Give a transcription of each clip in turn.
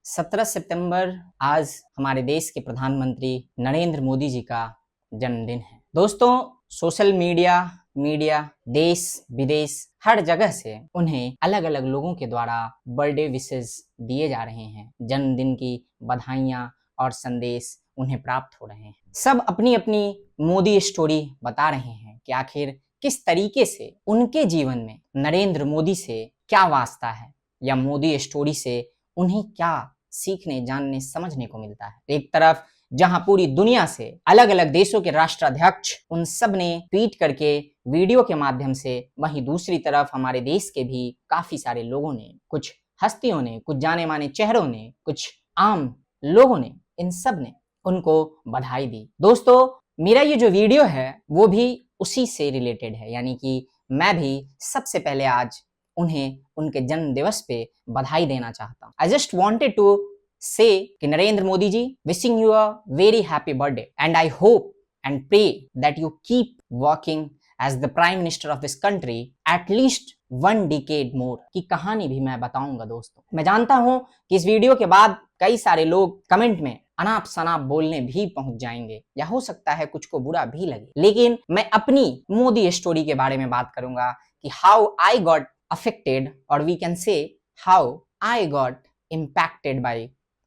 17 सितंबर आज हमारे देश के प्रधानमंत्री नरेंद्र मोदी जी का जन्मदिन है। दोस्तों, सोशल मीडिया देश विदेश हर जगह से उन्हें अलग अलग लोगों के द्वारा बर्थडे विशेस दिए जा रहे हैं। जन्मदिन की बधाइयाँ और संदेश उन्हें प्राप्त हो रहे हैं। सब अपनी अपनी मोदी स्टोरी बता रहे हैं कि आखिर किस तरीके से उनके जीवन में नरेंद्र मोदी से क्या वास्ता है या मोदी स्टोरी से उन्हें क्या सीखने, जानने, समझने को मिलता है। एक तरफ जहां पूरी दुनिया से अलग अलग देशों के राष्ट्राध्यक्ष उन सब ने ट्वीट करके वीडियो के माध्यम से, वहीं दूसरी तरफ हमारे देश के भी काफी सारे लोगों ने, कुछ हस्तियों ने, कुछ जाने माने चेहरों ने, कुछ आम लोगों ने, इन सब ने उनको बधाई दी। दोस्तों, मेरा ये जो वीडियो है वो भी उसी से रिलेटेड है, यानी कि मैं भी सबसे पहले आज उन्हें उनके जन्म दिवस पे बधाई देना चाहता हूँ। I just wanted to say कि Narendra Modi ji, wishing you a very happy birthday and I hope and pray that you keep working as the prime minister of this country at least 1 decade more. की कहानी भी मैं बताऊंगा। दोस्तों, मैं जानता हूं कि इस वीडियो के बाद कई सारे लोग कमेंट में अनाप शनाप बोलने भी पहुंच जाएंगे या हो सकता है कुछ को बुरा भी लगे, लेकिन मैं अपनी मोदी स्टोरी के बारे में बात करूंगा कि how I got affected, or we can say how I got impacted by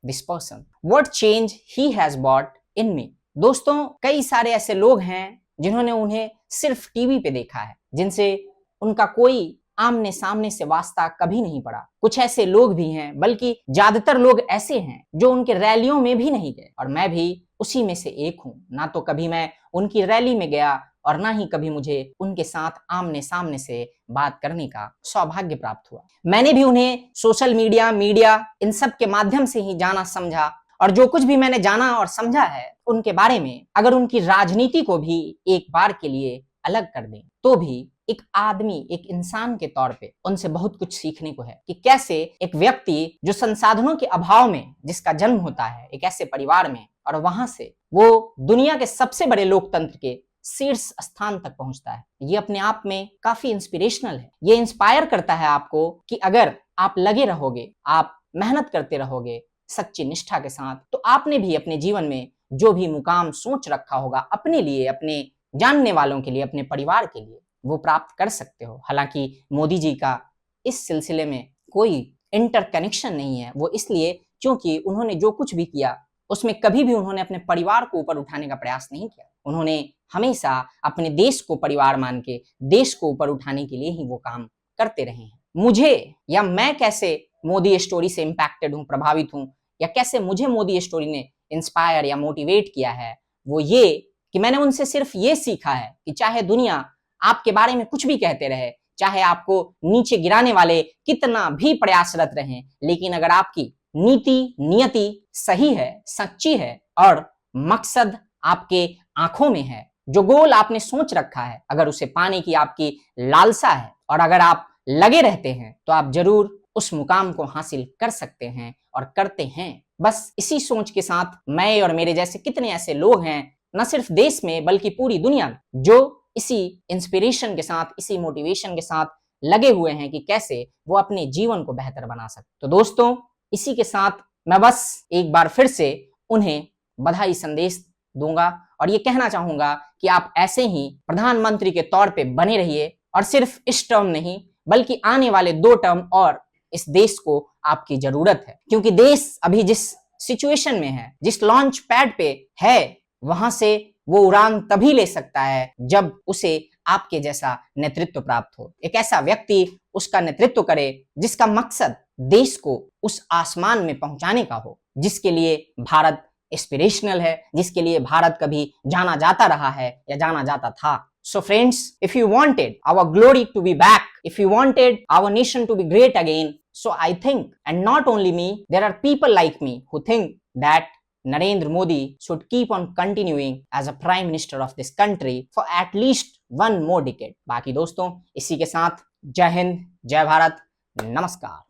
this person, what change he has brought in me। दोस्तों, कई सारे ऐसे लोग हैं जिन्होंने उन्हें सिर्फ टीवी पे देखा है, जिनसे उनका कोई आमने सामने से वास्ता कभी नहीं पड़ा। कुछ ऐसे लोग भी हैं, बल्कि ज्यादातर लोग ऐसे हैं जो उनके रैलियों में भी नहीं गए, और मैं भी उसी में से एक हूं। ना तो कभी मैं उनकी रैली में गया और ना ही कभी मुझे उनके साथ आमने सामने से बात करने का सौभाग्य प्राप्त हुआ। मैंने भी उन्हें सोशल मीडिया इन सब के माध्यम से ही जाना समझा, और जो कुछ भी मैंने जाना और समझा है उनके बारे में, अगर उनकी राजनीति को भी एक बार के लिए अलग कर दें तो भी एक आदमी, एक इंसान के तौर पे उनसे बहुत कुछ सीखने को है कि कैसे एक व्यक्ति जो संसाधनों के अभाव में जिसका जन्म होता है एक ऐसे परिवार में, और वहां से वो दुनिया के सबसे बड़े लोकतंत्र के शीर्ष स्थान तक पहुंचता है। ये अपने आप में काफी इंस्पिरेशनल है। ये इंस्पायर करता है आपको कि अगर आप लगे रहोगे, आप मेहनत करते रहोगे सच्ची निष्ठा के साथ, तो आपने भी अपने जीवन में जो भी मुकाम सोच रखा होगा अपने लिए, अपने जानने वालों के लिए, अपने परिवार के लिए, वो प्राप्त कर सकते हो। हालांकि मोदी जी का इस सिलसिले में कोई इंटरकनेक्शन नहीं है। वो इसलिए क्योंकि उन्होंने जो कुछ भी किया उसमें कभी भी उन्होंने अपने परिवार को ऊपर उठाने का प्रयास नहीं किया। उन्होंने हमेशा अपने देश को परिवार मान के देश को ऊपर उठाने के लिए ही वो काम करते रहे हैं। मुझे या मैं कैसे मोदी स्टोरी से इंपैक्टेड हूं, प्रभावित हूं, या कैसे मुझे मोदी स्टोरी ने इंस्पायर या मोटिवेट किया है, वो ये कि मैंने उनसे सिर्फ ये सीखा है कि चाहे दुनिया आपके बारे में कुछ भी कहते रहे, चाहे आपको नीचे गिराने वाले कितना भी प्रयासरत रहें, लेकिन अगर आपकी नीति नियति सही है, सच्ची है, और मकसद आपके आंखों में है, जो गोल आपने सोच रखा है, अगर उसे पाने की आपकी लालसा है और अगर आप लगे रहते हैं, तो आप जरूर उस मुकाम को हासिल कर सकते हैं और करते हैं। बस इसी सोच के साथ मैं और मेरे जैसे कितने ऐसे लोग हैं, न सिर्फ देश में बल्कि पूरी दुनिया में, जो इसी इंस्पिरेशन के साथ, इसी मोटिवेशन के साथ लगे हुए हैं कि कैसे वो अपने जीवन को बेहतर बना सकते। तो दोस्तों, इसी के साथ मैं बस एक बार फिर से उन्हें बधाई संदेश दूंगा और ये कहना चाहूंगा कि आप ऐसे ही प्रधानमंत्री के तौर पे बने रहिए, और सिर्फ इस टर्म नहीं बल्कि आने वाले 2 टर्म और इस देश को आपकी जरूरत है। क्योंकि देश अभी जिस सिचुएशन में है, जिस लॉन्च पैड पे है, वहां से वो उड़ान तभी ले सकता है जब उसे आपके जैसा नेतृत्व प्राप्त हो। एक ऐसा व्यक्ति उसका नेतृत्व करे जिसका मकसद देश को उस आसमान में पहुंचाने का हो, जिसके लिए भारत इंस्पिरेशनल है, जिसके लिए भारत कभी जाना जाता रहा है या जाना जाता था। So friends, if you wanted our glory to be back, if you wanted our nation to be great again, so I think, and not only me, there are people like me who think that Narendra Modi should keep on continuing as a prime minister of this country for at least 1 more decade। बाकी दोस्तों, इसी के साथ जय हिंद, जय भारत, नमस्कार।